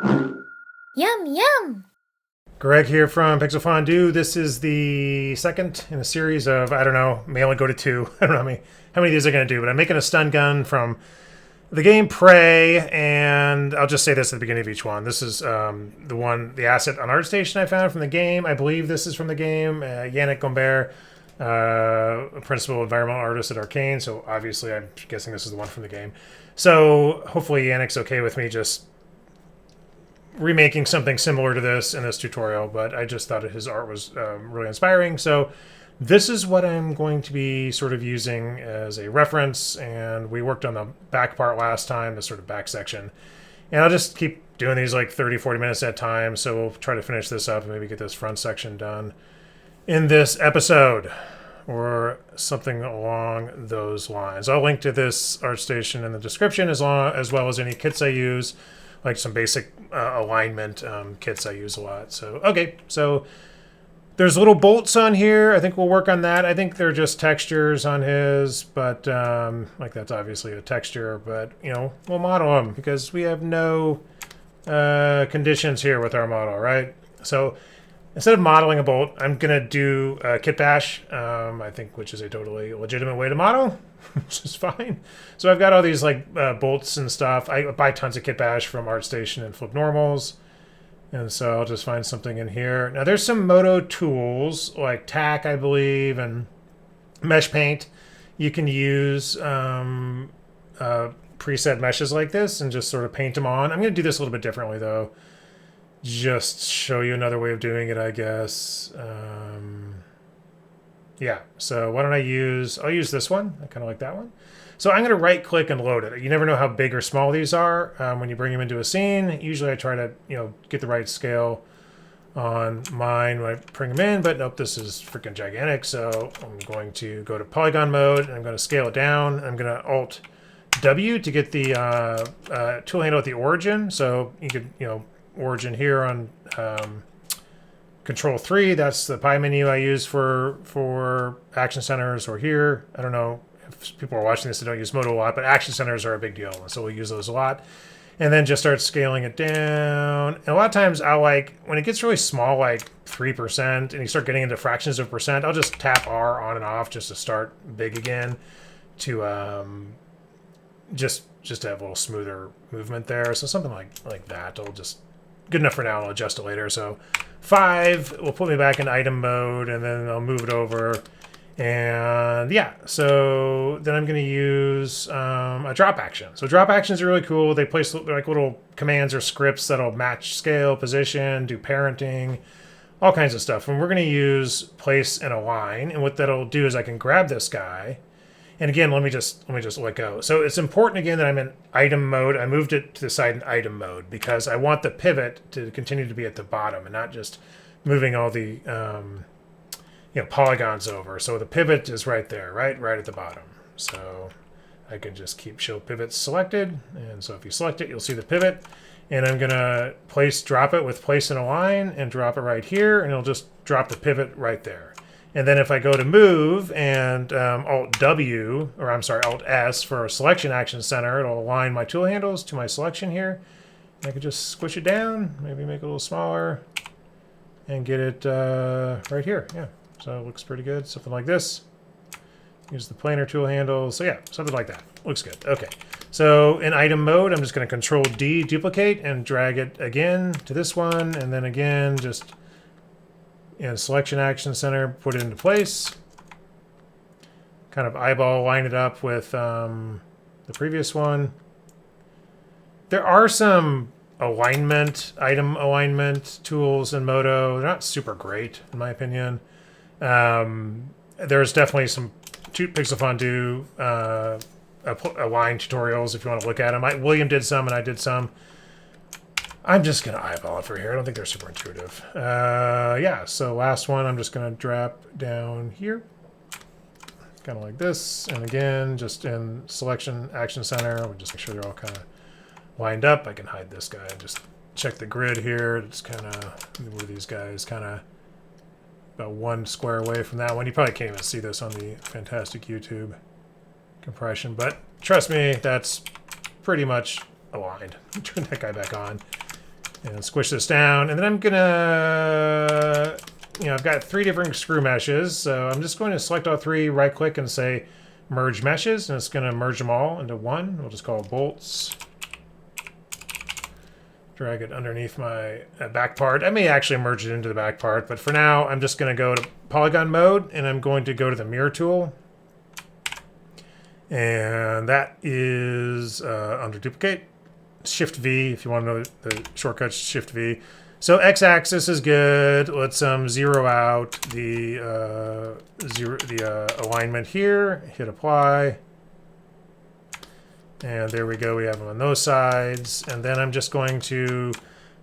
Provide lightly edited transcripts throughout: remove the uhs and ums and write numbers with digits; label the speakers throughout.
Speaker 1: Yum, yum!
Speaker 2: Greg here from Pixel Fondue. This is the second in a series of, I don't know, may only go to two. I don't know how many of these I'm going to do, but I'm making a stun gun from the game Prey, and I'll just say this at the beginning of each one. This is the asset on ArtStation I found from the game. I believe this is from the game. Yannick Gombert, principal environmental artist at Arcane, so obviously I'm guessing this is the one from the game. So hopefully Yannick's okay with me just remaking something similar to this in this tutorial, but I just thought his art was really inspiring. So this is what I'm going to be sort of using as a reference, and we worked on the back part last time, the sort of back section. And I'll just keep doing these like 30, 40 minutes at a time, so we'll try to finish this up and maybe get this front section done in this episode, or something along those lines. I'll link to this ArtStation in the description as well as any kits I use, like some basic alignment kits I use a lot. So, okay, so there's little bolts on here. I think we'll work on that. I think they're just textures on his, but like that's obviously a texture, but you know, we'll model them because we have no conditions here with our model, right? So instead of modeling a bolt, I'm gonna do a kit bash, I think, which is a totally legitimate way to model, which is fine. So I've got all these like bolts and stuff. I buy tons of kit bash from ArtStation and Flip Normals, and so I'll just find something in here. Now there's some MODO tools like tack, I believe, and mesh paint. You can use preset meshes like this and just sort of paint them on. I'm gonna do this a little bit differently though. Just show you another way of doing it, I guess. Yeah, so why don't I'll use this one. I kind of like that one. So I'm going to right click and load it. You never know how big or small these are when you bring them into a scene. Usually I try to, get the right scale on mine when I bring them in, but nope, this is freaking gigantic. So I'm going to go to polygon mode and I'm going to scale it down. I'm going to Alt W to get the tool handle at the origin. So you could, origin here on Control 3. That's the pie menu I use for action centers, or here. I don't know if people are watching this that don't use MODO a lot, but action centers are a big deal, so we'll use those a lot. And then just start scaling it down. And a lot of times I'll when it gets really small, like 3%, and you start getting into fractions of percent, I'll just tap R on and off just to start big again to just to have a little smoother movement there. So something like that. I'll just good enough for now. I'll adjust it later. So 5 will put me back in item mode, and then I'll move it over. And yeah, so then I'm going to use a drop action. So drop actions are really cool. They place like little commands or scripts that'll match scale, position, do parenting, all kinds of stuff. And we're going to use place and align. And what that'll do is I can grab this guy. And again, let me just let go. So it's important again that I'm in item mode. I moved it to the side in item mode because I want the pivot to continue to be at the bottom and not just moving all the polygons over. So the pivot is right there, right at the bottom. So I can just keep show pivots selected. And so if you select it, you'll see the pivot. And I'm gonna drop it with place and align and drop it right here, and it'll just drop the pivot right there. And then if I go to move and Alt W, or I'm sorry, Alt S for a selection action center, it'll align my tool handles to my selection here. And I could just squish it down, maybe make it a little smaller, and get it right here. Yeah, so it looks pretty good. Something like this. Use the planar tool handle. So yeah, something like that. Looks good. Okay. So in item mode, I'm just going to Control D, duplicate, and drag it again to this one, and then again, just selection action center, put it into place. Kind of eyeball line it up with the previous one. There are some item alignment tools in MODO. They're not super great, in my opinion. There's definitely some Pixel Fondue align tutorials if you want to look at them. William did some, and I did some. I'm just going to eyeball it for here. I don't think they're super intuitive. Yeah, so last one, I'm just going to drop down here. Kind of like this. And again, just in Selection Action Center, we'll just make sure they're all kind of lined up. I can hide this guy and just check the grid here. It's kind of move these guys kind of about 1 square away from that one. You probably can't even see this on the fantastic YouTube compression, but trust me, that's pretty much aligned. Turn that guy back on. And squish this down. And then I'm gonna, I've got 3 different screw meshes. So I'm just going to select all 3, right click and say merge meshes. And it's gonna merge them all into one. We'll just call it bolts. Drag it underneath my back part. I may actually merge it into the back part, but for now, I'm just going to go to polygon mode, and I'm going to go to the mirror tool. And that is under duplicate. Shift V, if you want to know the shortcut, Shift V. So x-axis is good. Let's zero out the alignment here. Hit apply. And there we go, we have them on those sides. And then I'm just going to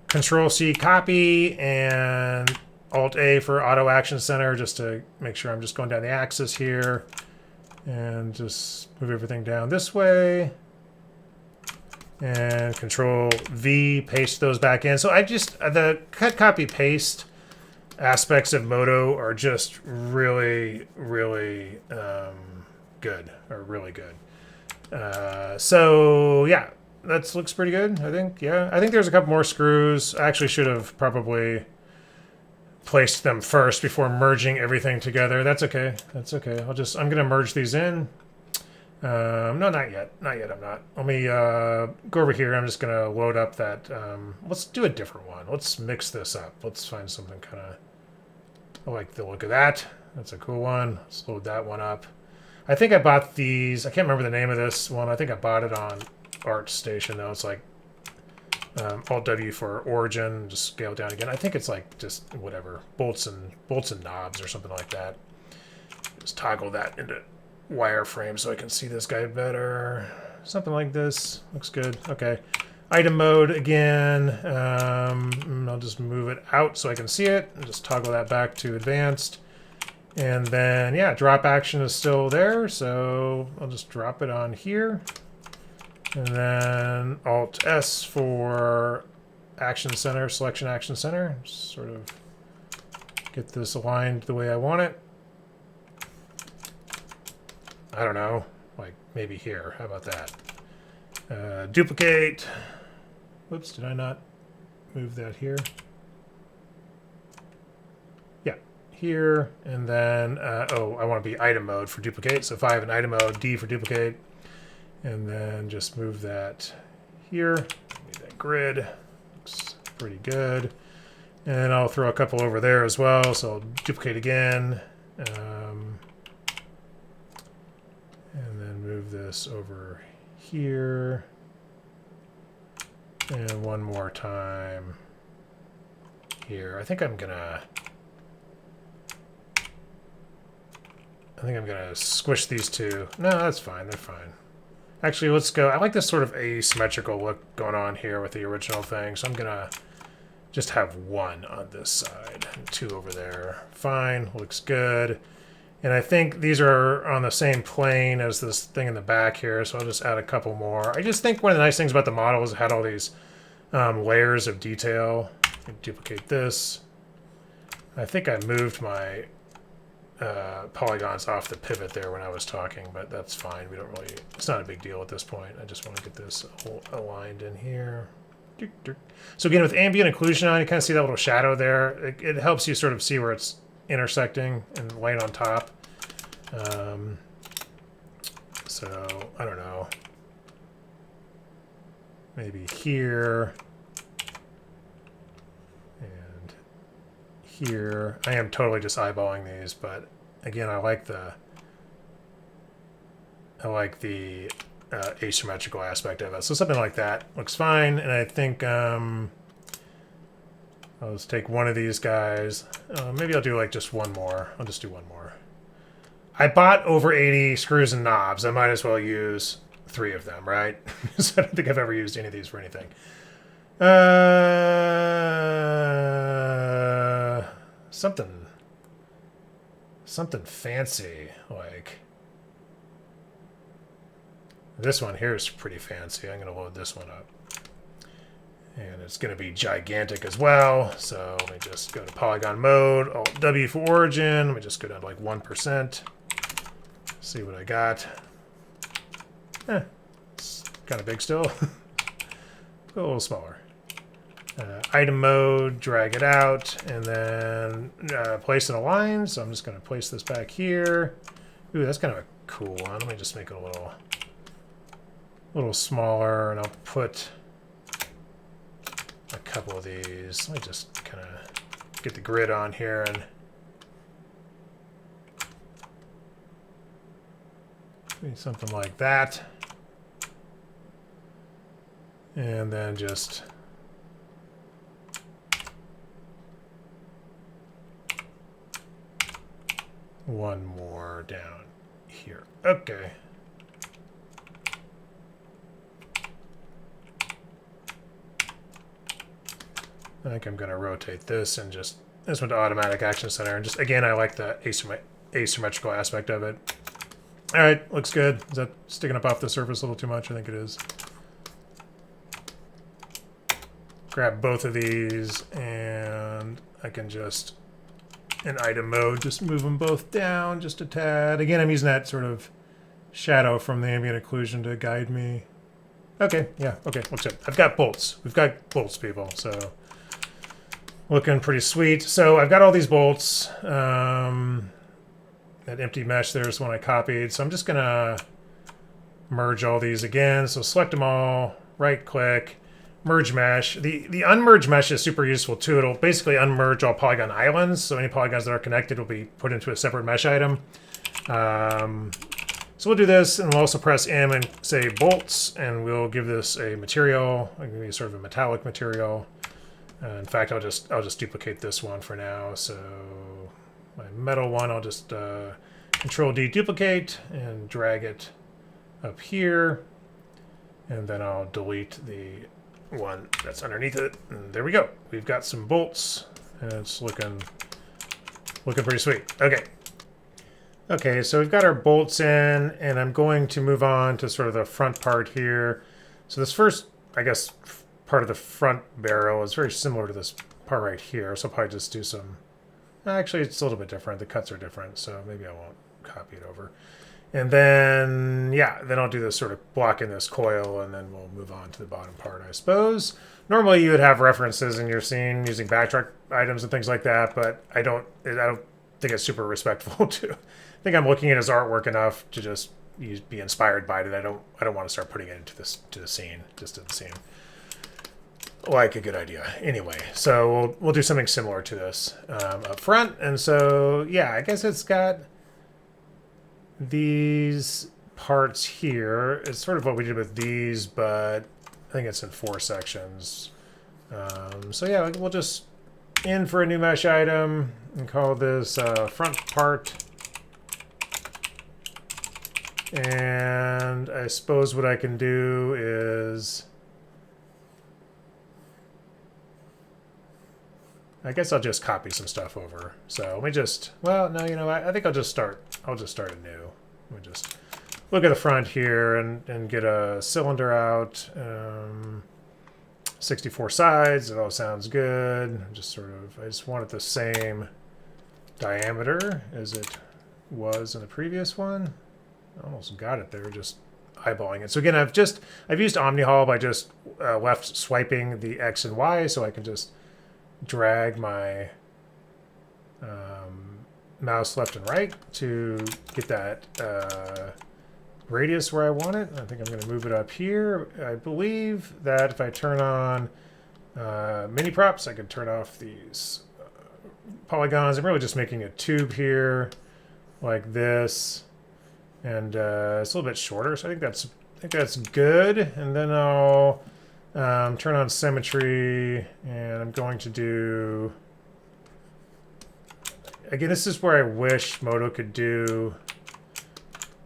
Speaker 2: Control-C copy and Alt-A for Auto Action Center just to make sure I'm just going down the axis here. And just move everything down this way. And Control-V, paste those back in. So the cut, copy, paste aspects of MODO are just really, really good, or really good. So yeah, that looks pretty good, I think. Yeah, I think there's a couple more screws. I actually should have probably placed them first before merging everything together. That's okay. That's okay. I'm gonna merge these in. No, not yet. Not yet. I'm not. Let me go over here. I'm just gonna load up that. Let's do a different one. Let's mix this up. Let's find something kind of. I like the look of that. That's a cool one. Let's load that one up. I think I bought these. I can't remember the name of this one. I think I bought it on ArtStation, though. It's like Alt-W for origin. Just scale down again. I think it's like just whatever. Bolts and knobs or something like that. Just toggle that into wireframe so I can see this guy better. Something like this. Looks good. Okay. Item mode again. I'll just move it out so I can see it. And just toggle that back to advanced. And then, yeah, drop action is still there, so I'll just drop it on here. And then Alt-S for Action Center, Selection Action Center. Just sort of get this aligned the way I want it. I don't know, like maybe here. How about that? Duplicate. Whoops, did I not move that here? Here, and then, I want to be item mode for duplicate. So if I have an item mode, D for duplicate, and then just move that here. Need that grid. Looks pretty good. And I'll throw a couple over there as well. So I'll duplicate again. And then move this over here. And one more time here. I think I'm gonna squish these two. No, that's fine. They're fine. Actually, let's go. I like this sort of asymmetrical look going on here with the original thing. So I'm going to just have 1 on this side and 2 over there. Fine. Looks good. And I think these are on the same plane as this thing in the back here. So I'll just add a couple more. I just think one of the nice things about the model is it had all these layers of detail. Duplicate this. I think I moved my polygons off the pivot there when I was talking, but that's fine. We don't really, it's not a big deal at this point. I just want to get this aligned in here. So again, with ambient occlusion on, you kind of see that little shadow there. It helps you sort of see where it's intersecting and laying on top. So I don't know, maybe here and here. I am totally just eyeballing these, but again, I like the asymmetrical aspect of it. So something like that looks fine. And I think I'll just take one of these guys. Maybe I'll do like just one more. I'll just do one more. I bought over 80 screws and knobs. I might as well use 3 of them, right? So I don't think I've ever used any of these for anything. Something fancy, like this one here is pretty fancy. I'm going to load this one up. And it's going to be gigantic as well. So let me just go to polygon mode, Alt-W for origin. Let me just go down to like 1%. See what I got. It's kind of big still. A little smaller. item mode, drag it out, and then place in a line. So I'm just going to place this back here. Ooh, that's kind of a cool one. Let me just make it a little smaller, and I'll put a couple of these. Let me just kind of get the grid on here and maybe something like that. And then just one more down here. Okay. I think I'm going to rotate this and just this one to automatic action center. And just again, I like the asymmetrical aspect of it. All right, looks good. Is that sticking up off the surface a little too much? I think it is. Grab both of these, and I can just, in item mode, just move them both down just a tad. Again, I'm using that sort of shadow from the ambient occlusion to guide me. Okay, yeah, okay, looks good. I've got bolts. We've got bolts, people, so looking pretty sweet. So I've got all these bolts. That empty mesh there is one I copied. So I'm just going to merge all these again. So select them all, right-click, merge mesh. The unmerge mesh is super useful too. It'll basically unmerge all polygon islands. So any polygons that are connected will be put into a separate mesh item. So we'll do this, and we'll also press M and say bolts, and we'll give this a material. I'm going to use sort of a metallic material. In fact, I'll just duplicate this one for now. So my metal one, I'll just Control D duplicate and drag it up here, and then I'll delete the one that's underneath it. And there we go. We've got some bolts, and it's looking pretty sweet. Okay. Okay, so we've got our bolts in, and I'm going to move on to sort of the front part here. So this first, I guess, part of the front barrel is very similar to this part right here. So I'll probably just do some... Actually, it's a little bit different. The cuts are different, so maybe I won't copy it over. And then, yeah, then I'll do this sort of block in this coil, and then we'll move on to the bottom part, I suppose. Normally, you would have references in your scene using backtrack items and things like that, but I don't think it's super respectful to... I think I'm looking at his artwork enough to just be inspired by it. I don't want to start putting it into the scene. Just didn't seem like a good idea. Anyway, so we'll do something similar to this up front. And so yeah, I guess it's got these parts here. It's sort of what we did with these, but I think it's in 4 sections. So yeah, we'll just in for a new mesh item and call this front part. And I suppose what I can do is, I guess I'll just copy some stuff over. So let me just, well, no, you know, I think I'll just start anew. Let me just look at the front here and get a cylinder out. 64 sides, it all sounds good. Just sort of, I just want it the same diameter as it was in the previous one. Almost got it there, just eyeballing it. So again, I've used OmniHaul by just left swiping the X and Y, so I can just drag my mouse left and right to get that radius where I want it. I think I'm going to move it up here. I believe that if I turn on mini props, I can turn off these polygons. I'm really just making a tube here like this. And it's a little bit shorter, so I think that's good. And then I'll turn on symmetry, and I'm going to do... Again, this is where I wish MODO could do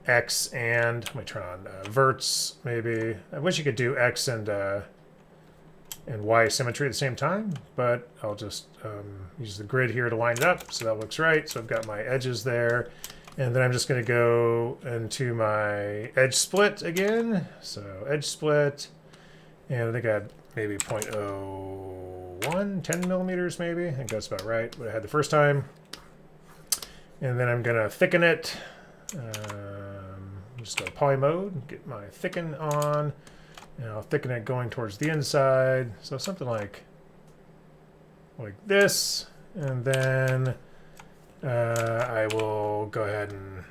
Speaker 2: X and... Let me turn on verts, maybe. I wish you could do X and Y symmetry at the same time, but I'll just use the grid here to line it up, so that looks right. So I've got my edges there. And then I'm just going to go into my edge split again. So edge split. And I think I had maybe 0.01, 10 millimeters maybe. I think that's about right, what I had the first time. And then I'm going to thicken it. Just go to poly mode, get my thicken on. And I'll thicken it going towards the inside. So something like like this, and then I will go ahead and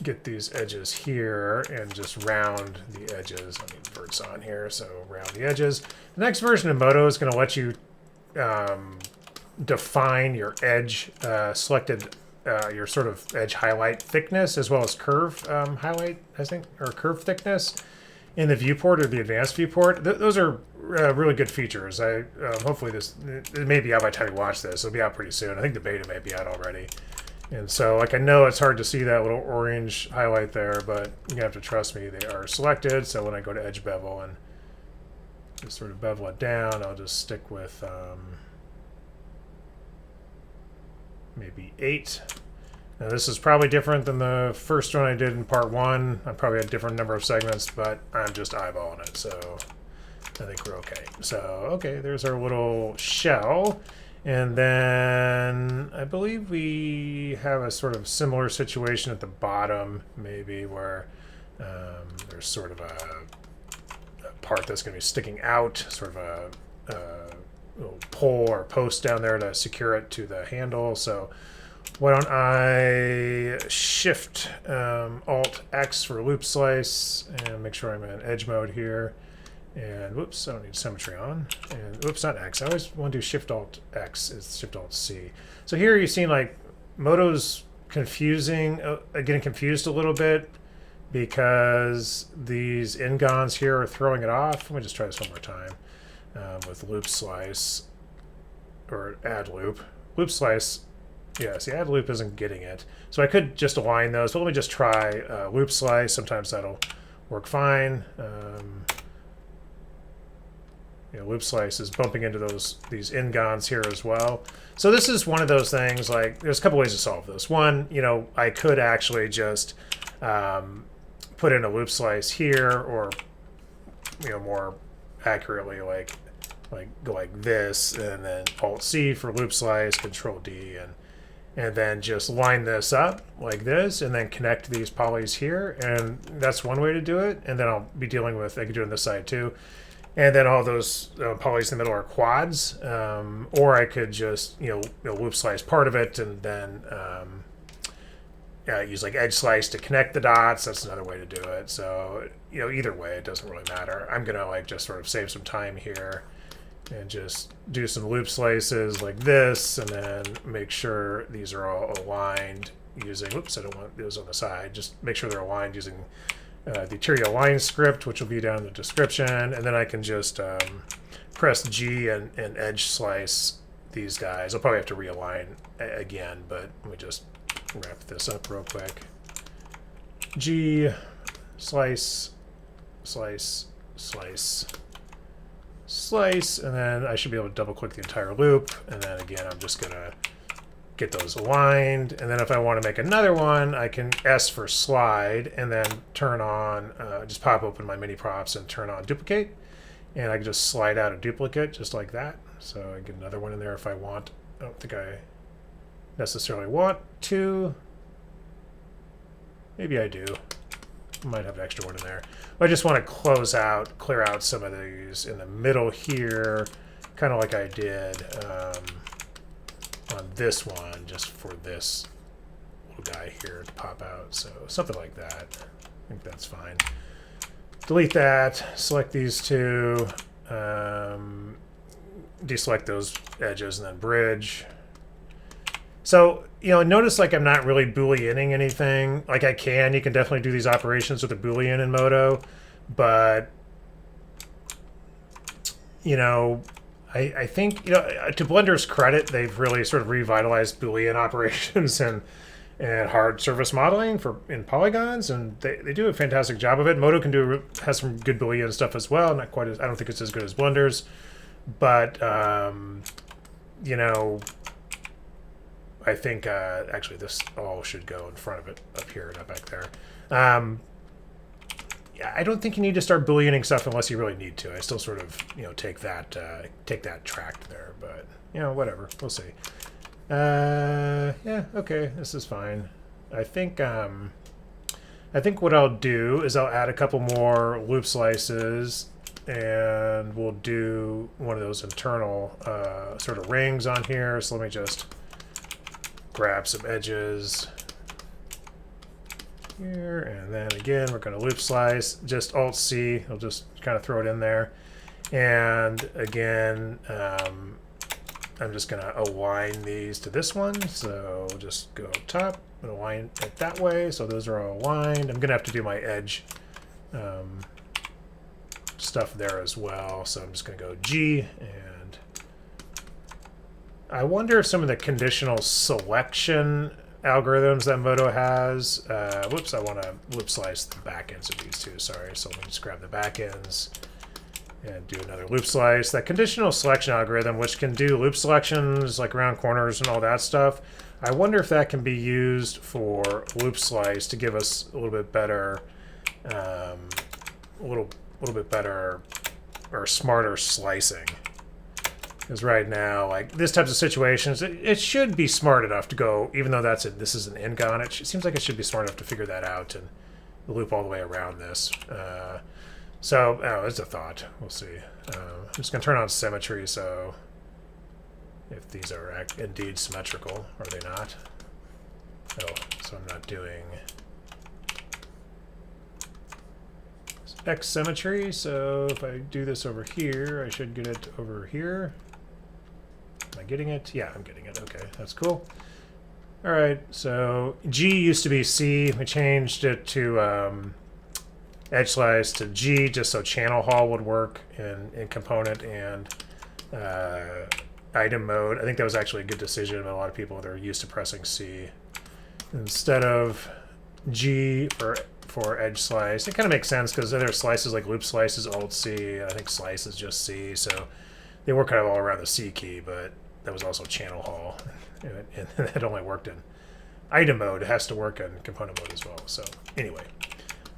Speaker 2: get these edges here and just round the edges. Let me verts on here, so round the edges. The next version of MODO is going to let you define your edge selected, your sort of edge highlight thickness as well as curve highlight, I think, or curve thickness in the viewport or the advanced viewport. Those are really good features. Hopefully it may be out by the time you watch this. It'll be out pretty soon. I think the beta may be out already. And so, like, I know it's hard to see that little orange highlight there, but you're gonna have to trust me, they are selected. So when I go to edge bevel and just sort of bevel it down, I'll just stick with maybe 8. Now this is probably different than the first one I did in part 1. I probably had a different number of segments, but I'm just eyeballing it, so I think we're okay. So, okay, there's our little shell. And then I believe we have a sort of similar situation at the bottom, maybe, where there's sort of a part that's going to be sticking out, sort of a little pole or post down there to secure it to the handle. So why don't I Shift Alt X for loop slice and make sure I'm in edge mode here. And whoops, I don't need symmetry on. And whoops, not X. I always want to do Shift Alt X. It's Shift Alt C. So here you've seen like MODO's confusing, getting confused a little bit because these ingons here are throwing it off. Let me just try this one more time with loop slice or add loop. Loop slice, yeah, see, add loop isn't getting it. So I could just align those, but let me just try loop slice. Sometimes that'll work fine. Loop slice is bumping into these ingons here as well. So this is one of those things, like, there's a couple ways to solve this. One, I could actually just put in a loop slice here, or, more accurately, like go like this, and then Alt-C for loop slice, Control-D, and then just line this up like this, and then connect these polys here. And that's one way to do it. And then I'll be dealing with, I could do it on this side too. And then all those polys in the middle are quads, or I could just loop slice part of it and then use like edge slice to connect the dots. That's another way to do it. So either way, it doesn't really matter. I'm gonna like just sort of save some time here and just do some loop slices like this, and then make sure these are all aligned using. Oops, I don't want those on the side. Just make sure they're aligned using the Material Line script, which will be down in the description, and then I can just press G and edge slice these guys. I'll probably have to realign again, but let me just wrap this up real quick. G, slice, slice, slice, slice, and then I should be able to double click the entire loop, and then again I'm just gonna get those aligned. And then if I want to make another one, I can S for slide and then turn on, just pop open my mini props and turn on duplicate, and I can just slide out a duplicate just like that. So I get another one in there if I want. I don't think I necessarily want to. Maybe I do. I might have an extra one in there. But I just want to clear out some of these in the middle here, kind of like I did on this one, just for this little guy here to pop out. So something like that. I think that's fine. Delete that, select these two, deselect those edges, and then bridge. So, notice like I'm not really Booleaning anything. Like you can definitely do these operations with a Boolean in MODO, but, I think, to Blender's credit, they've really sort of revitalized Boolean operations and hard surface modeling in polygons, and they do a fantastic job of it. MODO has some good Boolean stuff as well. Not quite as, I don't think it's as good as Blender's, but I think actually this all should go in front of it up here, not back there. I don't think you need to start Booleaning stuff unless you really need to. I still sort of take that track there, but whatever, we'll see. Yeah, okay, this is fine. I think what I'll do is I'll add a couple more loop slices and we'll do one of those internal sort of rings on here. So let me just grab some edges here, and then again we're going to loop slice, just Alt C, I'll just kind of throw it in there, and again I'm just going to align these to this one, so just go up top and align it that way, so those are all aligned. I'm going to have to do my edge stuff there as well, so I'm just going to go G, and I wonder if some of the conditional selection algorithms that MODO has, whoops, I want to loop slice the back ends of these two, sorry, so let me just grab the back ends and do another loop slice. That conditional selection algorithm, which can do loop selections like around corners and all that stuff, I wonder if that can be used for loop slice to give us a little bit better, a little bit better or smarter slicing. Because right now, like this types of situations, it should be smart enough to go, even though this is an end on it seems like it should be smart enough to figure that out and loop all the way around this. So, it's a thought. We'll see. I'm just going to turn on symmetry, so if these are indeed symmetrical, are they not? Oh, so I'm not doing X symmetry, so if I do this over here, I should get it over here. Am I getting it? Yeah, I'm getting it. Okay, that's cool. All right, so G used to be C. We changed it to edge slice to G just so channel haul would work in component and item mode. I think that was actually a good decision. A lot of people that are used to pressing C instead of G for edge slice. It kind of makes sense because there are slices like loop slices, Alt C. I think slice is just C, so they work kind of all around the C key, but that was also channel haul, and it only worked in item mode. It has to work in component mode as well. So anyway,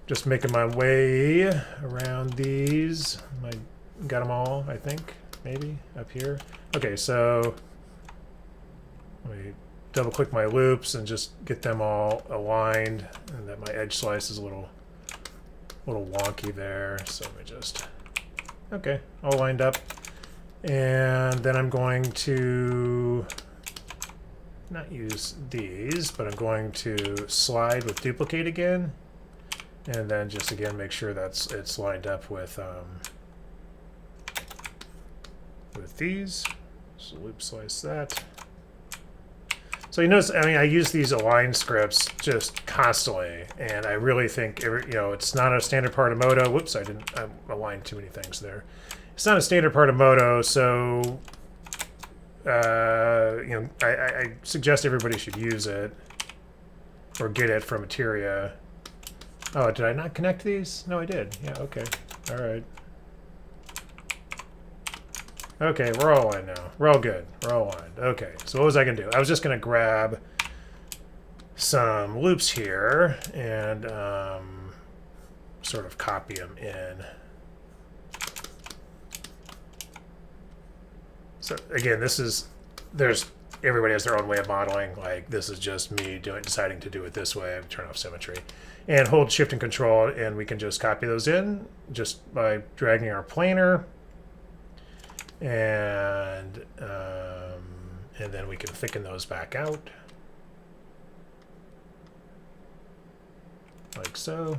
Speaker 2: just making my way around these. I got them all, I think, maybe up here. Okay, so let me double click my loops and just get them all aligned, and that my edge slice is a little wonky there. So let me just, okay, all lined up. And then I'm going to not use these, but I'm going to slide with duplicate again, and then just again make sure it's lined up with these. So loop slice that. So you notice, I mean, I use these align scripts just constantly, and I really think it's not a standard part of MODO. Whoops, I aligned too many things there. It's not a standard part of MODO, so I suggest everybody should use it or get it from Materia. Oh, did I not connect these? No, I did. Yeah, okay. All right. Okay, we're all in now. We're all good. We're all aligned. Okay, so what was I going to do? I was just going to grab some loops here and sort of copy them in. So again, everybody has their own way of modeling. Like this is just me deciding to do it this way. I turn off symmetry and hold Shift and Control, and we can just copy those in just by dragging our planer, and then we can thicken those back out like so.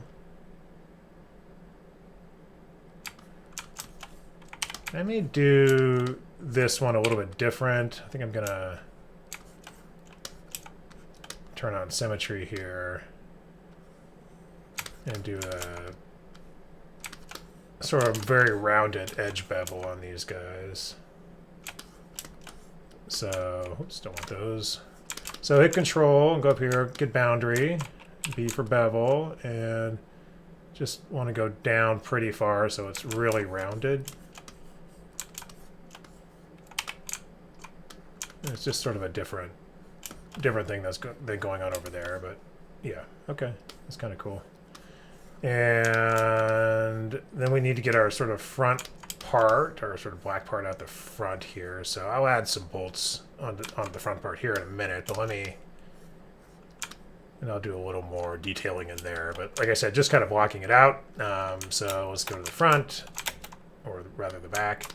Speaker 2: I may do this one a little bit different. I think I'm gonna turn on symmetry here and do a sort of very rounded edge bevel on these guys. So, oops, don't want those. So hit Control and go up here, get boundary, B for bevel, and just want to go down pretty far so it's really rounded. It's just sort of a different thing that's been going on over there, but yeah, okay, that's kind of cool. And then we need to get our sort of front part, our sort of black part out the front here. So I'll add some bolts on the front part here in a minute, but and I'll do a little more detailing in there. But like I said, just kind of blocking it out. So let's go to the front. or rather the back.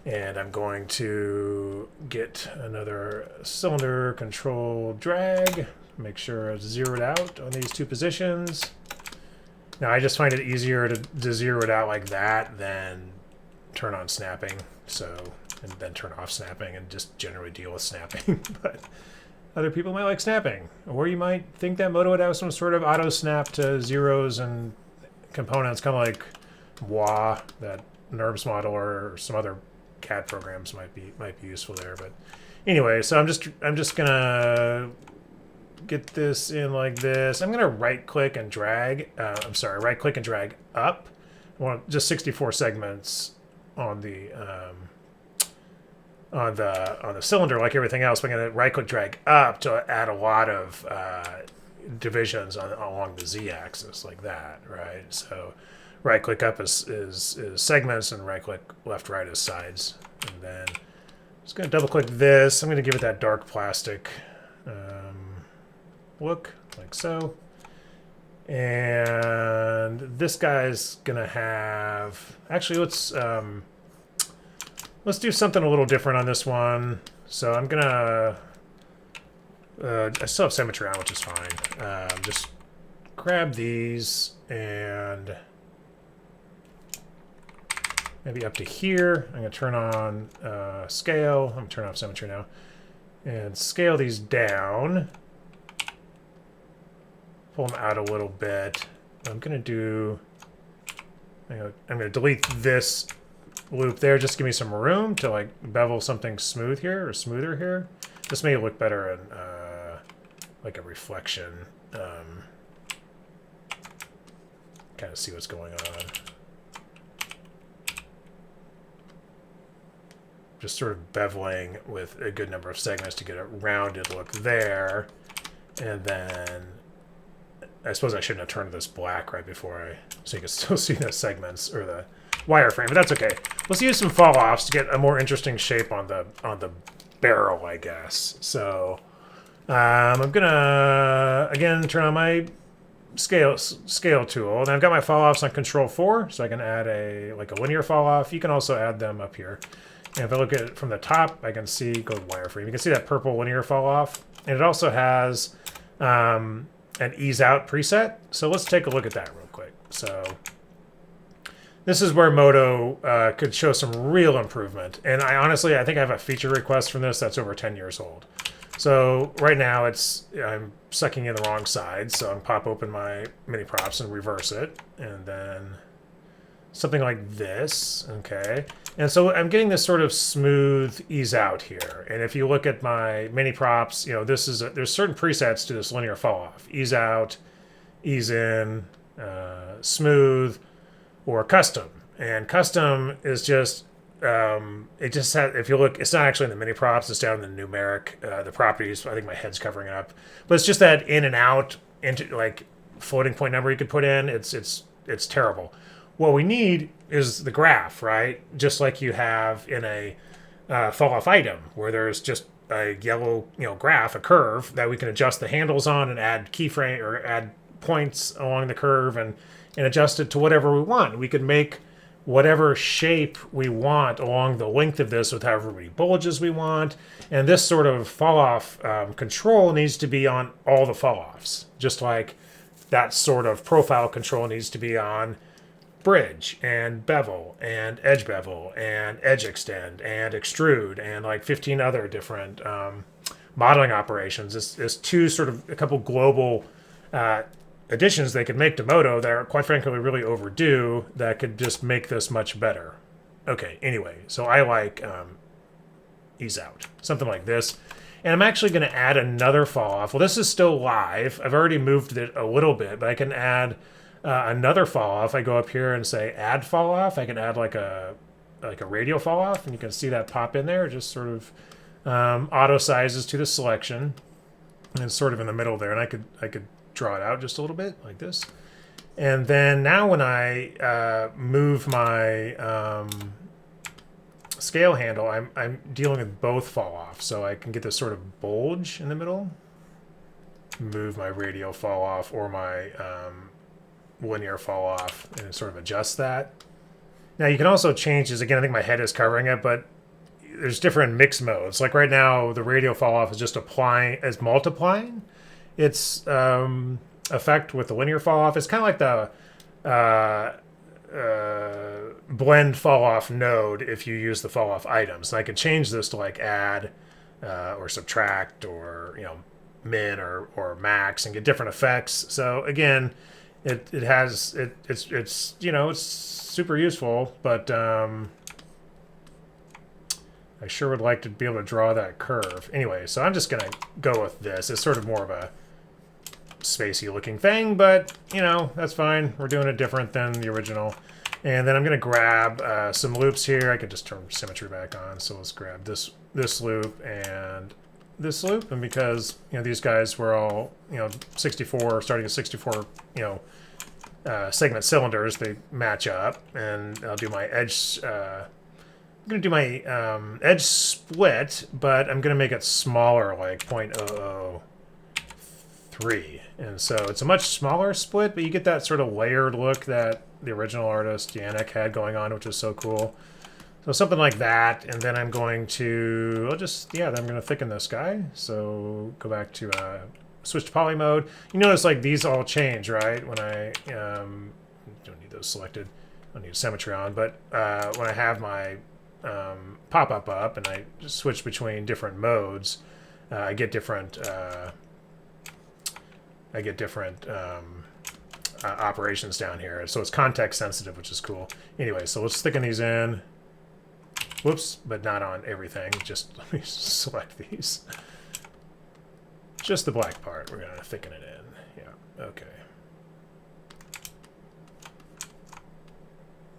Speaker 2: And I'm going to get another cylinder control drag, make sure it's zeroed out on these two positions. Now I just find it easier to zero it out like that than turn on snapping, and then turn off snapping and just generally deal with snapping. But other people might like snapping, or you might think that MODO would have some sort of auto snap to zeros and components, kind of like WA, that NURBS model, or some other CAD programs might be useful there. But anyway, so I'm just gonna get this in like this. I'm gonna right click and drag. Right click and drag up. I want just 64 segments on the cylinder, like everything else. But I'm gonna right click drag up to add a lot of divisions along the z-axis, like that, right? So right click up is segments, and right click left right is sides. And then I'm just gonna double click this. I'm gonna give it that dark plastic look, like so. And this guy's gonna have, actually let's do something a little different on this one. So I'm gonna I still have symmetry on, which is fine. Just grab these and maybe up to here. I'm gonna turn on scale. I'm gonna turn off symmetry now and scale these down. Pull them out a little bit. I'm gonna delete this loop there. Just give me some room to like bevel something smooth here, or smoother here. This may look better in like a reflection. Kind of see what's going on. Just sort of beveling with a good number of segments to get a rounded look there, and then I suppose I shouldn't have turned this black right before so you can still see the segments or the wireframe, but that's okay. Let's use some fall offs to get a more interesting shape on the barrel, I guess. So I'm gonna again turn on my scale tool, and I've got my fall offs on Control 4, so I can add a linear fall off. You can also add them up here. And if I look at it from the top, I can see, go to wireframe. You can see that purple linear fall off, and it also has an ease out preset. So let's take a look at that real quick. So this is where MODO could show some real improvement. And I think I have a feature request from this that's over 10 years old. So right now I'm sucking in the wrong side. So I'm pop open my mini props and reverse it. And then something like this, okay? And so I'm getting this sort of smooth ease out here. And if you look at my mini props, there's certain presets to this linear fall off: ease out, ease in, smooth, or custom. And custom is just it just has, if you look, it's not actually in the mini props, it's down in the numeric, the properties. I think my head's covering it up, but it's just that in and out into like floating point number you could put in. It's terrible. What we need is the graph, right? Just like you have in a fall off item, where there's just a yellow, graph, a curve that we can adjust the handles on and add keyframe or add points along the curve and adjust it to whatever we want. We can make whatever shape we want along the length of this with however many bulges we want. And this sort of fall off control needs to be on all the fall offs, just like that sort of profile control needs to be on bridge and bevel and edge bevel and edge extend and extrude and like 15 other different modeling operations. There's a couple global additions they could make to MODO that are quite frankly really overdue that could just make this much better. Okay, anyway, so I like ease out, something like this. And I'm actually going to add another fall off. Well, this is still live. I've already moved it a little bit, but I can add another fall off. I go up here and say add fall off. I can add like a radial fall off, and you can see that pop in there. It just sort of auto sizes to the selection, and it's sort of in the middle there. And I could draw it out just a little bit like this. And then now when I move my scale handle, I'm dealing with both fall off, so I can get this sort of bulge in the middle, move my radial fall off or my linear fall off, and sort of adjust that. Now you can also change this. Again, I think my head is covering it, but there's different mix modes. Like right now, the radial fall off is just multiplying its effect with the linear fall off. It's kind of like the blend fall off node if you use the fall off items. And I can change this to like add or subtract or min or max and get different effects. So again, it's super useful, but I sure would like to be able to draw that curve. Anyway, so I'm just gonna go with this. It's sort of more of a spacey looking thing, but that's fine. We're doing it different than the original. And then I'm gonna grab some loops here. I could just turn symmetry back on. So let's grab this loop and this loop. And because these guys were all 64, starting at 64 segment cylinders, they match up. And I'll do my edge. I'm going to do my edge split, but I'm going to make it smaller, like 0.003. And so it's a much smaller split, but you get that sort of layered look that the original artist, Yannick, had going on, which is so cool. So something like that, and then I'm going to, then I'm going to thicken this guy. So go back to switch to poly mode. You notice like these all change, right? When I, don't need those selected. I don't need symmetry on, but when I have my pop-up up and I just switch between different modes, I get different operations down here. So it's context sensitive, which is cool. Anyway, so let's thicken these in. Whoops, but not on everything. Just let me select these. Just the black part. We're gonna thicken it in. Yeah. Okay.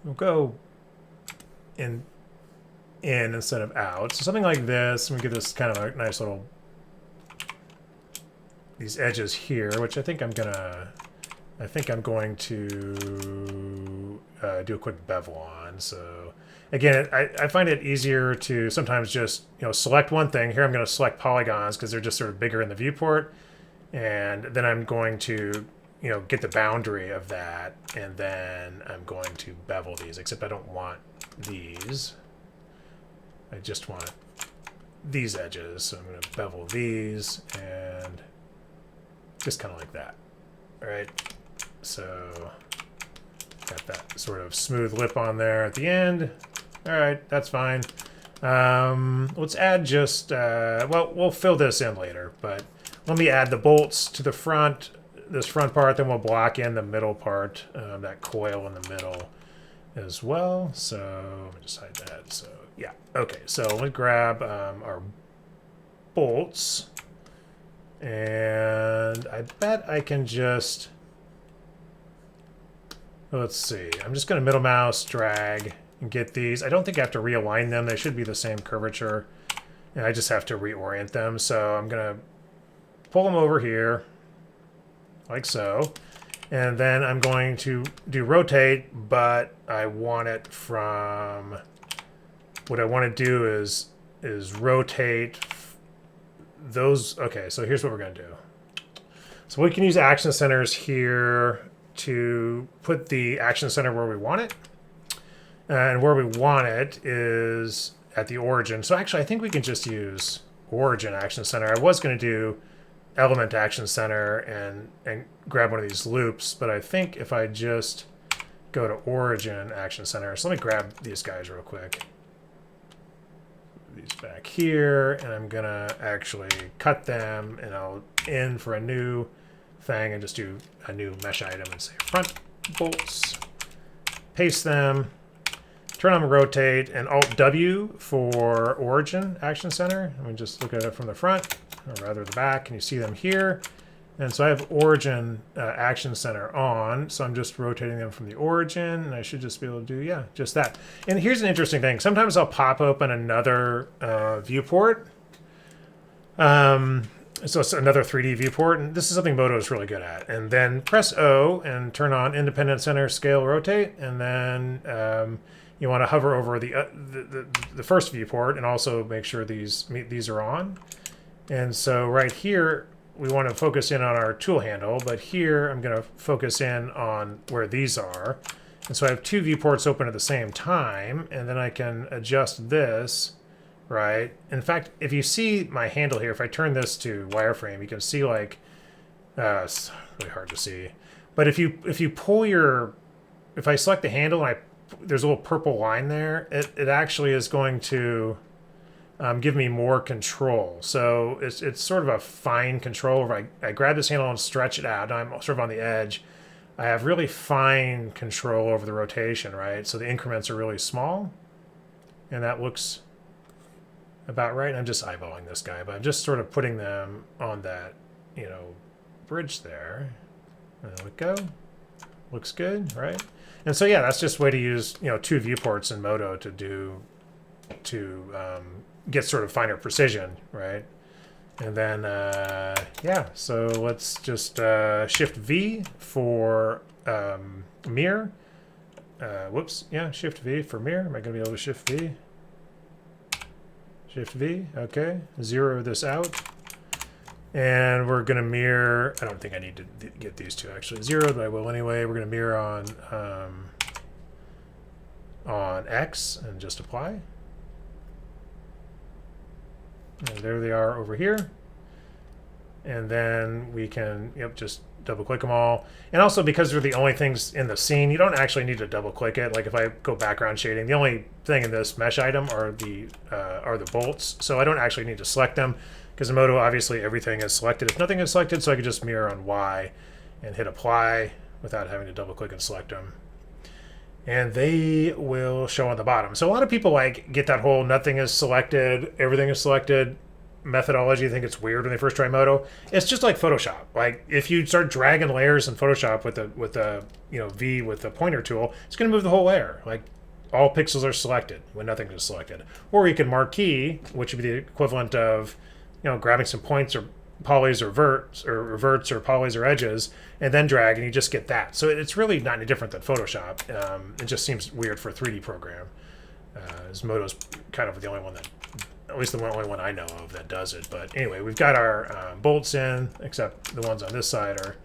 Speaker 2: We'll go in instead of out. So something like this, and we get this kind of a nice little, these edges here, which I think I'm going to do a quick bevel on. So again, I find it easier to sometimes just select one thing. Here I'm going to select polygons because they're just sort of bigger in the viewport, and then I'm going to get the boundary of that, and then I'm going to bevel these, except I don't want these. I just want these edges, so I'm going to bevel these and just kind of like that. All right, so got that sort of smooth lip on there at the end. All right, that's fine. Let's add just, well, we'll fill this in later, but let me add the bolts to the front, this front part, then we'll block in the middle part, that coil in the middle as well. So let me just hide that. So yeah, okay, so let me grab our bolts, and I bet I can just, let's see, I'm just going to middle mouse drag and get these. I don't think I have to realign them. They should be the same curvature, and I just have to reorient them. So I'm going to pull them over here like so, and then I'm going to do rotate, but I want it from, what I want to do is rotate those. Okay, so here's what we're going to do. So we can use action centers here to put the action center where we want it. And where we want it is at the origin. So actually, I think we can just use origin action center. I was going to do element action center and grab one of these loops, but I think if I just go to origin action center, so let me grab these guys real quick. These back here, and I'm gonna actually cut them, and I'll in for a new thing and just do a new mesh item and say front bolts, paste them, turn on rotate, and Alt W for origin action center. Let me just look at it from the front, or rather the back, and you see them here. And so I have origin action center on, so I'm just rotating them from the origin, and I should just be able to do, yeah, just that. And here's an interesting thing. Sometimes I'll pop open another viewport. So it's another 3D viewport, and this is something MODO is really good at. And then press O and turn on independent center scale rotate, and then you want to hover over the first viewport and also make sure these are on. And so right here, we want to focus in on our tool handle, but here I'm going to focus in on where these are. And so I have two viewports open at the same time, and then I can adjust this, right? In fact, if you see my handle here, if I turn this to wireframe, you can see like, it's really hard to see. But if you pull your, if I select the handle and there's a little purple line there, it actually is going to give me more control. So it's sort of a fine control. If I grab this handle and stretch it out, now I'm sort of on the edge, I have really fine control over the rotation, right? So the increments are really small, and that looks about right. I'm just eyeballing this guy, but I'm just sort of putting them on that, bridge there. And there we go. Looks good, right? And so yeah, that's just a way to use two viewports in MODO to get sort of finer precision, right? And then, yeah, so let's just Shift V for mirror. Whoops, yeah, Shift V for mirror. Am I going to be able to Shift V? Shift V, okay. Zero this out. And we're going to mirror, I don't think I need to get these two actually zeroed, but I will anyway. We're going to mirror on X and just apply. And there they are over here. And then we can, just double click them all. And also because they're the only things in the scene, you don't actually need to double click it. Like if I go background shading, the only thing in this mesh item are the bolts. So I don't actually need to select them because in MODO, obviously everything is selected. If nothing is selected, so I could just mirror on Y and hit apply without having to double click and select them. And they will show on the bottom. So a lot of people get that whole nothing is selected, everything is selected methodology. I think it's weird when they first try MODO. It's just like Photoshop. Like if you start dragging layers in Photoshop with the V with the pointer tool, it's going to move the whole layer. Like all pixels are selected when nothing is selected. Or you can marquee, which would be the equivalent of grabbing some points or polys or verts or polys or edges and then drag and you just get that. So it's really not any different than Photoshop. It just seems weird for a 3D program. As MODO's kind of the only one that, at least the only one I know of that does it. But anyway, we've got our bolts in, except the ones on this side are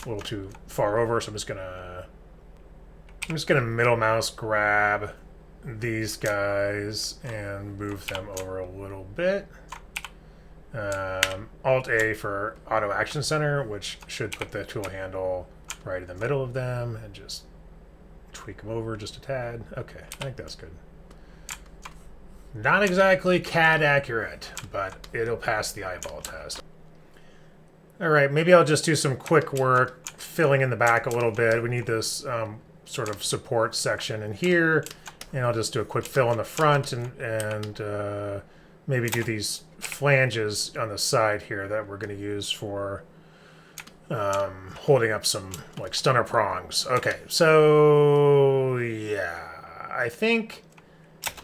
Speaker 2: a little too far over. So I'm just gonna middle mouse grab these guys and move them over a little bit. Alt A for auto action center, which should put the tool handle right in the middle of them, and just tweak them over just a tad. Okay, I think that's good. Not exactly CAD accurate, but it'll pass the eyeball test. All right, maybe I'll just do some quick work filling in the back a little bit. We need this sort of support section in here, and I'll just do a quick fill in the front and maybe do these flanges on the side here that we're going to use for holding up some like stunner prongs. Okay, so yeah, I think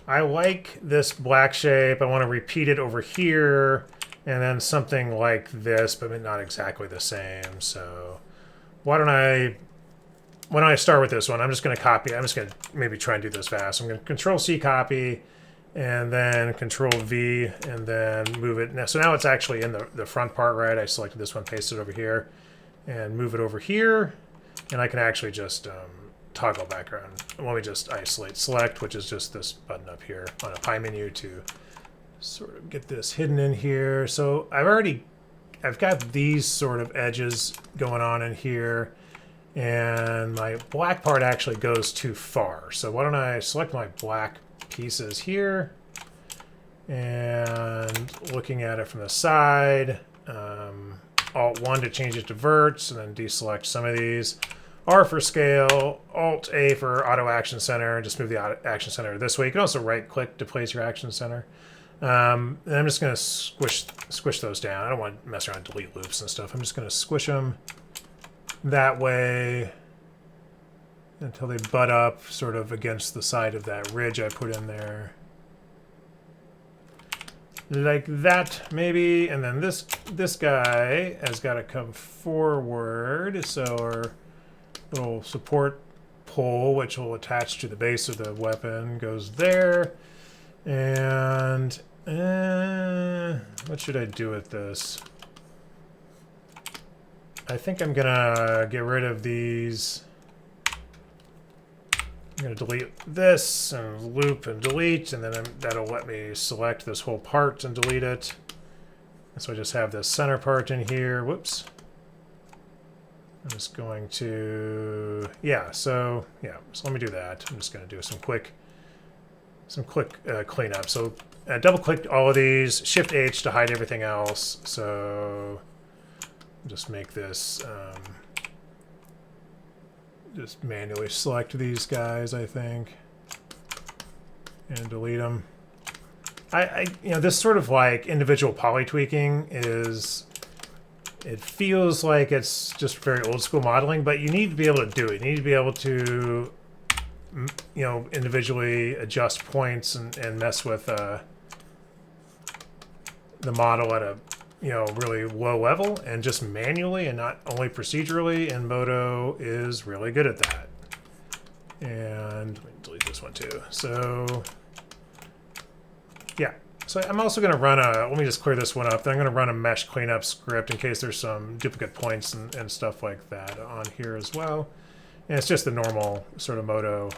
Speaker 2: I like this black shape. I want to repeat it over here and then something like this, but not exactly the same. So why don't I start with this one? I'm just going to copy. I'm just going to maybe try and do this fast. I'm going to Control C copy and then Control V and then move it. So now it's actually in the front part, right? I selected this one, pasted it over here and move it over here. And I can actually just toggle background. Let me just isolate select, which is just this button up here on a pie menu to sort of get this hidden in here. So I've got these sort of edges going on in here, and my black part actually goes too far. So why don't I select my black pieces here, and looking at it from the side, Alt 1 to change it to verts, and then deselect some of these. R for scale, Alt A for auto action center, just move the auto action center this way. You can also right click to place your action center. And I'm just going to squish those down. I don't want to mess around and delete loops and stuff. I'm just going to squish them that way until they butt up sort of against the side of that ridge I put in there. Like that, maybe. And then this guy has got to come forward. So our little support pole, which will attach to the base of the weapon, goes there. And what should I do with this? I think I'm gonna get rid of these I'm going to delete this and loop and delete, and then that'll let me select this whole part and delete it. And so I just have this center part in here. Whoops. I'm just going to, so let me do that. I'm just going to do some quick cleanup. So double click all of these, Shift H to hide everything else. So just make this, just manually select these guys, I think, and delete them. This sort of like individual poly tweaking is, it feels like it's just very old school modeling, but you need to be able to do it. You need to be able to, individually adjust points and mess with the model at a, really low level and just manually and not only procedurally, and MODO is really good at that. And let me delete this one too. So yeah, so I'm also going to run let me just clear this one up. Then I'm going to run a mesh cleanup script in case there's some duplicate points and stuff like that on here as well. And it's just the normal sort of MODO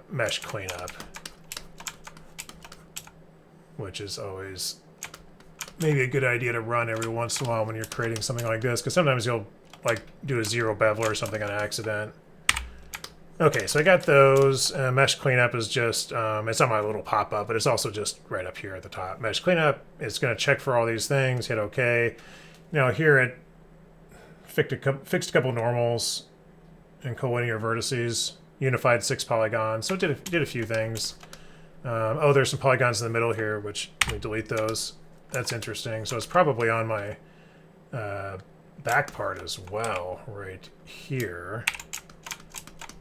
Speaker 2: mesh cleanup, which is always maybe a good idea to run every once in a while when you're creating something like this, because sometimes you'll like do a zero bevel or something on accident. Okay, so I got those. Mesh cleanup is just, it's on my little pop-up, but it's also just right up here at the top. Mesh cleanup is going to check for all these things, hit OK. Now here it fixed a couple normals and collinear vertices, unified 6 polygons, so it did a few things. Oh, there's some polygons in the middle here, which let me delete those. That's interesting. So it's probably on my back part as well, right here.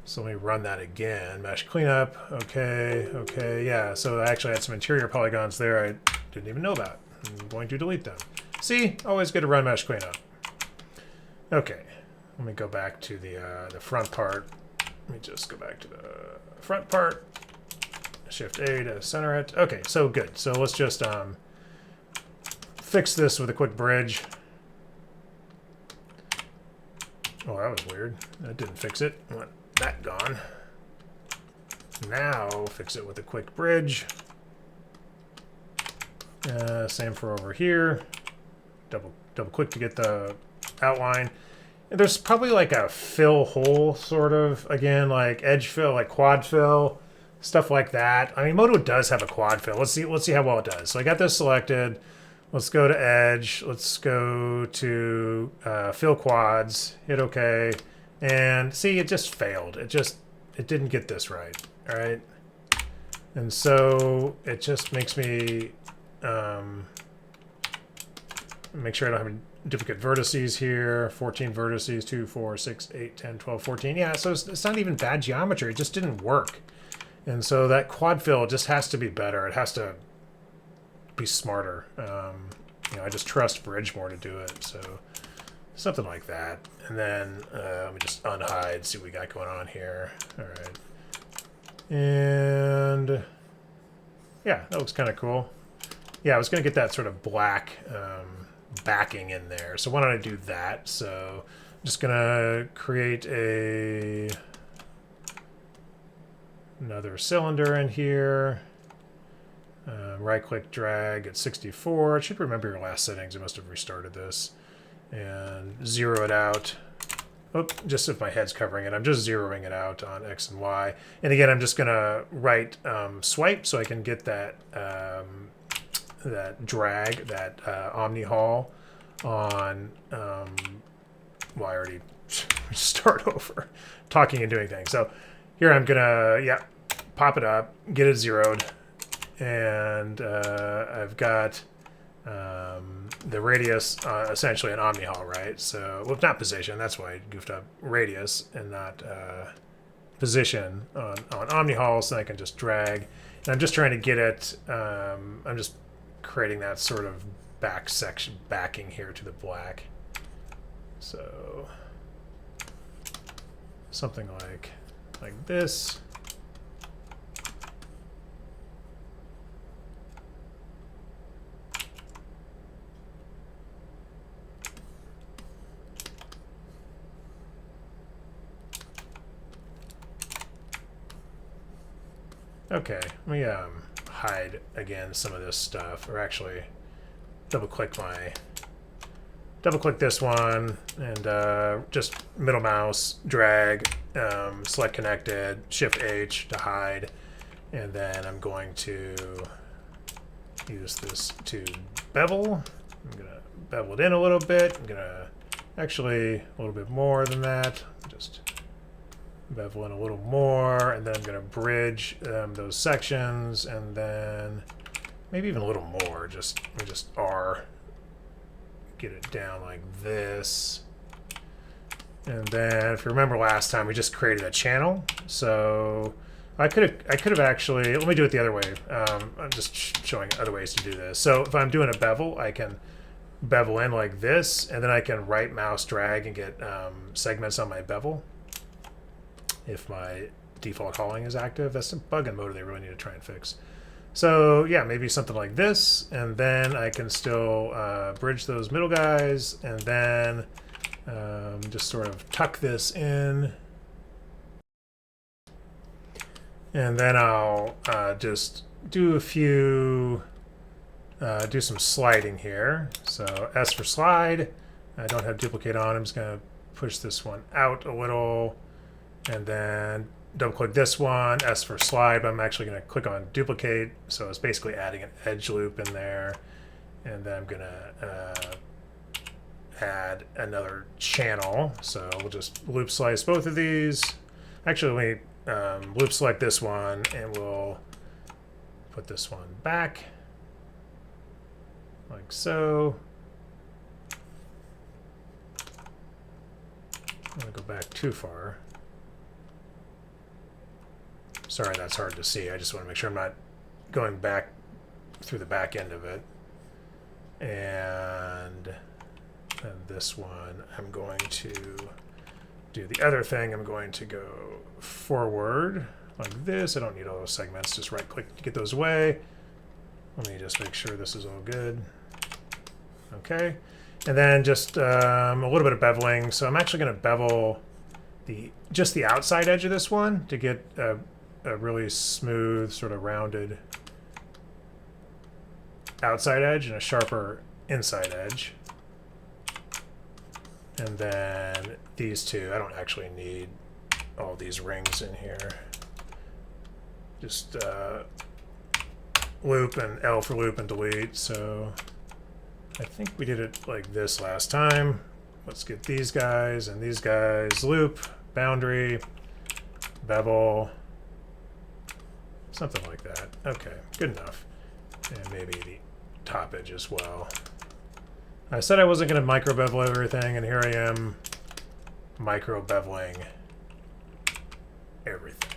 Speaker 2: So let me run that again. Mesh cleanup. Okay, yeah. So I actually had some interior polygons there I didn't even know about. I'm going to delete them. See, always good to run mesh cleanup. Okay, let me go back to the front part. Let me just go back to the front part. Shift A to center it. Okay, so good. So let's just fix this with a quick bridge. Oh, that was weird. That didn't fix it. I want that gone. Now fix it with a quick bridge. Same for over here. Double click to get the outline. And there's probably like a fill hole sort of, again, like edge fill, like quad fill, stuff like that. I mean, MODO does have a quad fill. Let's see how well it does. So I got this selected. Let's go to edge. Let's go to fill quads. Hit OK. And see, it just failed. It didn't get this right. All right. And so it just makes me make sure I don't have any duplicate vertices here. 14 vertices, 2, 4, 6, 8, 10, 12, 14. Yeah, so it's not even bad geometry. It just didn't work. And so that quad fill just has to be better. It has to be smarter. I just trust Bridge more to do it. So something like that. And then let me just unhide, see what we got going on here. All right. And yeah, that looks kind of cool. Yeah, I was going to get that sort of black backing in there. So why don't I do that? So I'm just going to create another cylinder in here. Right-click, drag at 64. It should remember your last settings. I must have restarted this. And zero it out. Oh, just if my head's covering it, I'm just zeroing it out on X and Y. And again, I'm just going to right swipe so I can get that that drag, that omni-haul on, well, I already start over talking and doing things. So here I'm going to, pop it up, get it zeroed. And I've got the radius, essentially an omni-haul, right? So, well, not position, that's why I goofed up. Radius and not position on omni-haul, so I can just drag. And I'm just trying to get it, I'm just creating that sort of back section, backing here to the black. So, something like this. Okay, let me hide again some of this stuff, or actually double click this one and just middle mouse, drag, select connected, Shift H to hide, and then I'm going to use this to bevel. I'm gonna bevel it in a little bit. I'm gonna actually a little bit more than that. Just bevel in a little more, and then I'm gonna bridge those sections, and then maybe even a little more. Just R. Get it down like this. And then if you remember last time we just created a channel. So I could have actually, let me do it the other way. I'm just showing other ways to do this. So if I'm doing a bevel, I can bevel in like this, and then I can right mouse drag and get segments on my bevel if my default hauling is active. That's a bug in MODO they really need to try and fix. So yeah, maybe something like this, and then I can still bridge those middle guys, and then just sort of tuck this in. And then I'll just do a few, do some sliding here. So S for slide. I don't have duplicate on. I'm just going to push this one out a little, and then double click this one, S for slide, but I'm actually going to click on duplicate. So it's basically adding an edge loop in there. And then I'm going to add another channel. So we'll just loop slice both of these. Actually, let me loop select this one, and we'll put this one back like so. I'm going to go back too far. Sorry, that's hard to see. I just want to make sure I'm not going back through the back end of it. And then this one, I'm going to do the other thing. I'm going to go forward like this. I don't need all those segments. Just right click to get those away. Let me just make sure this is all good. Okay. And then just a little bit of beveling. So I'm actually going to bevel just the outside edge of this one to get a really smooth, sort of rounded outside edge and a sharper inside edge. And then these two, I don't actually need all these rings in here. Just loop and L for loop and delete. So I think we did it like this last time. Let's get these guys and these guys. Loop, boundary, bevel, something like that. Okay, good enough. And maybe the top edge as well. I said I wasn't going to micro bevel everything, and here I am micro beveling everything.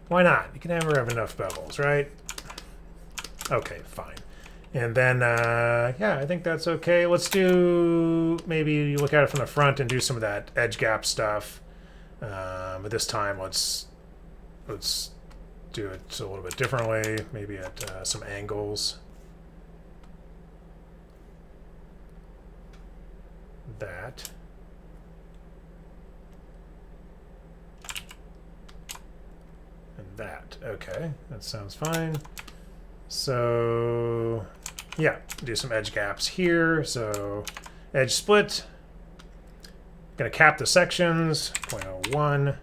Speaker 2: Why not? You can never have enough bevels, right? Okay, fine. And then, yeah, I think that's okay. Let's do, maybe you look at it from the front and do some of that edge gap stuff. But this time, let's do it a little bit differently, maybe at some angles. That. And that. Okay, that sounds fine. So yeah, do some edge gaps here. So edge split. Gonna cap the sections, 0.01.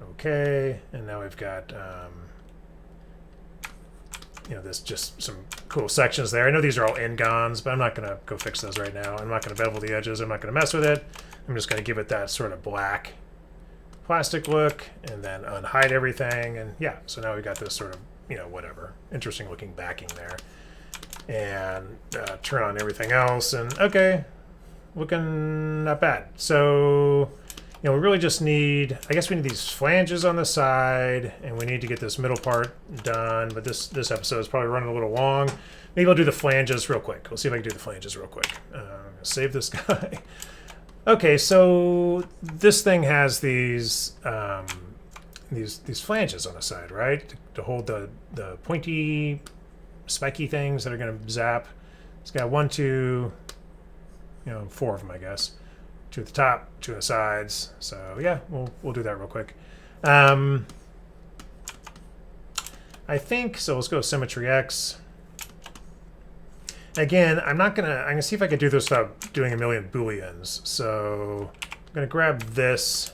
Speaker 2: Okay, and now we've got you know, this just some cool sections there. I know these are all n-gons, but I'm not gonna go fix those right now. I'm not gonna bevel the edges. I'm not gonna mess with it. I'm just gonna give it that sort of black plastic look, and then unhide everything. And yeah, so now we've got this sort of, you know, whatever, interesting looking backing there. And turn on everything else, and okay, looking not bad. So, you know, we really just need, I guess we need these flanges on the side, and we need to get this middle part done, but this episode is probably running a little long. Maybe I'll do the flanges real quick. We'll see if I can do the flanges real quick. Save this guy. Okay, so this thing has these flanges on the side, right? To hold the pointy, spiky things that are going to zap. It's got 1, 2, you know, 4 of them, I guess. 2 at the top, 2 on the sides. So yeah, we'll do that real quick. I think, so let's go symmetry X. Again, I'm gonna see if I can do this without doing a million booleans. So I'm gonna grab this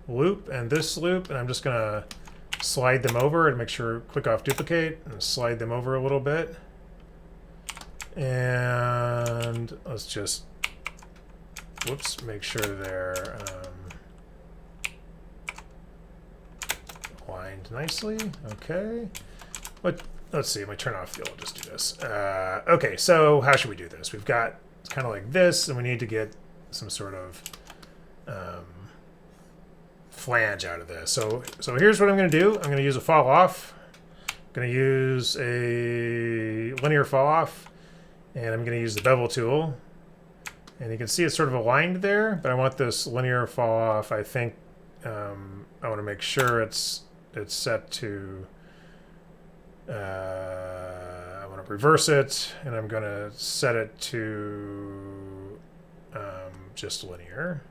Speaker 2: loop and this loop, and I'm just gonna slide them over and make sure, click off duplicate and slide them over a little bit. And let's just, whoops, make sure they're aligned nicely. Okay. Let's see, let me turn off the, I'll just do this. Okay, so how should we do this? We've got, it's kind of like this, and we need to get some sort of flange out of this. So here's what I'm going to do. I'm going to use a fall off. I'm going to use a linear fall off, and I'm going to use the bevel tool. And you can see it's sort of aligned there, but I want this linear fall off. I think I want to make sure it's set to, I want to reverse it, and I'm going to set it to just linear.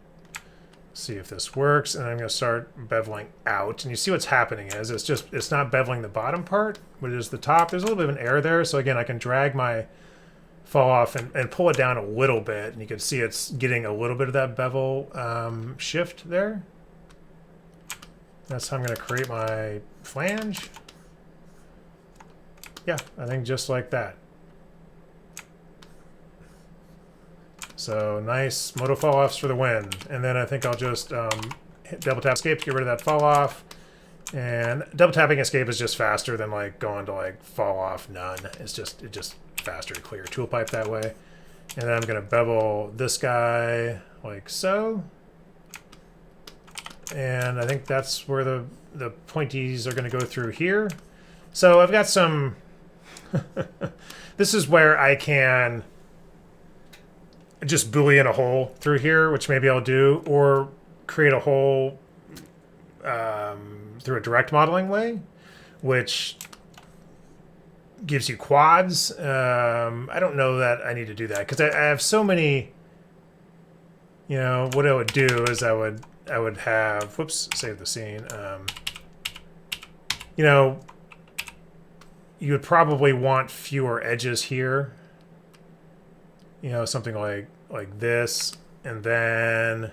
Speaker 2: See if this works, and I'm going to start beveling out. And you see what's happening is it's not beveling the bottom part, but it is the top. There's a little bit of an error there. So again, I can drag my fall off and pull it down a little bit, and you can see it's getting a little bit of that bevel shift there. That's how I'm going to create my flange. Yeah, I think just like that. So nice MODO fall offs for the win. And then I think I'll just hit double tap escape to get rid of that fall off. And double tapping escape is just faster than like going to like fall off none. It's just faster to clear tool pipe that way. And then I'm going to bevel this guy like so. And I think that's where the pointies are going to go through here. So I've got some... This is where I can just Boolean a hole through here, which maybe I'll do, or create a hole through a direct modeling way, which gives you quads. I don't know that I need to do that because I have so many. You know, what I would do is I would have, whoops, save the scene. You know, you would probably want fewer edges here. You know, something like this, and then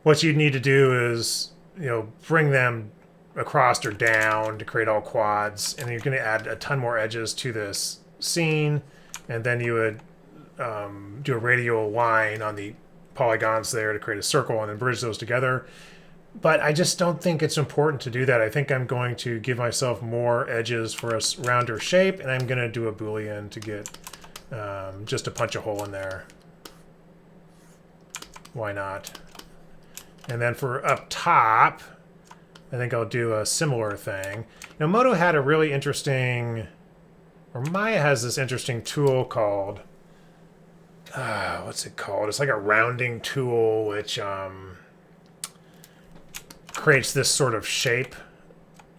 Speaker 2: what you'd need to do is, you know, bring them across or down to create all quads, and you're going to add a ton more edges to this scene, and then you would do a radial line on the polygons there to create a circle and then bridge those together. But I just don't think it's important to do that. I think I'm going to give myself more edges for a rounder shape, and I'm going to do a Boolean to get just to punch a hole in there. Why not? And then for up top, I think I'll do a similar thing. Now, MODO had a really interesting, or Maya has this interesting tool called, what's it called? It's like a rounding tool, which creates this sort of shape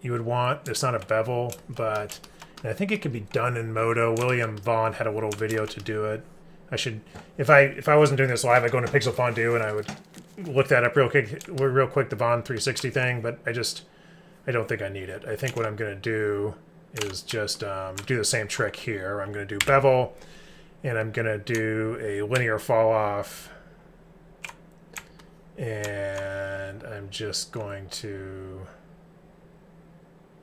Speaker 2: you would want. It's not a bevel, but I think it could be done in MODO. William Vaughn had a little video to do it. I should, if I wasn't doing this live, I'd go into Pixel Fondue and I would look that up real quick, the Vaughn 360 thing, but I don't think I need it. I think what I'm going to do is just do the same trick here. I'm going to do bevel, and I'm going to do a linear fall off, and I'm just going to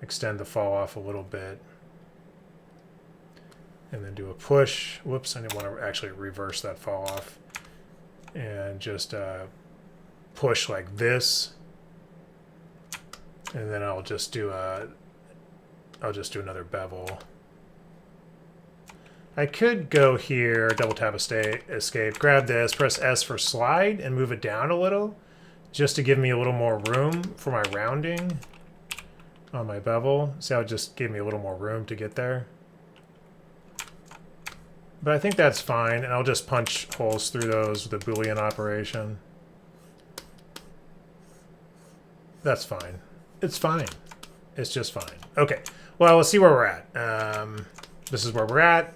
Speaker 2: extend the fall off a little bit, and then do a push. Whoops, I didn't want to actually reverse that fall off. And just push like this. And then I'll just do another bevel. I could go here, double tap escape, grab this, press S for slide, and move it down a little, just to give me a little more room for my rounding on my bevel. See how it just gave me a little more room to get there? But I think that's fine, and I'll just punch holes through those with a Boolean operation. That's fine. It's fine. It's just fine. Okay, well, let's see where we're at. This is where we're at.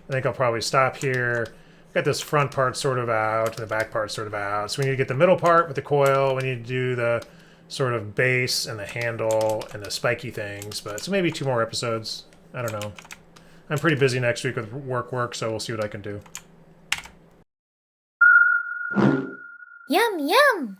Speaker 2: I think I'll probably stop here. Got this front part sort of out, and the back part sort of out. So we need to get the middle part with the coil. We need to do the sort of base and the handle and the spiky things. But so maybe 2 more episodes. I don't know. I'm pretty busy next week with work, so we'll see what I can do.
Speaker 1: Yum, yum!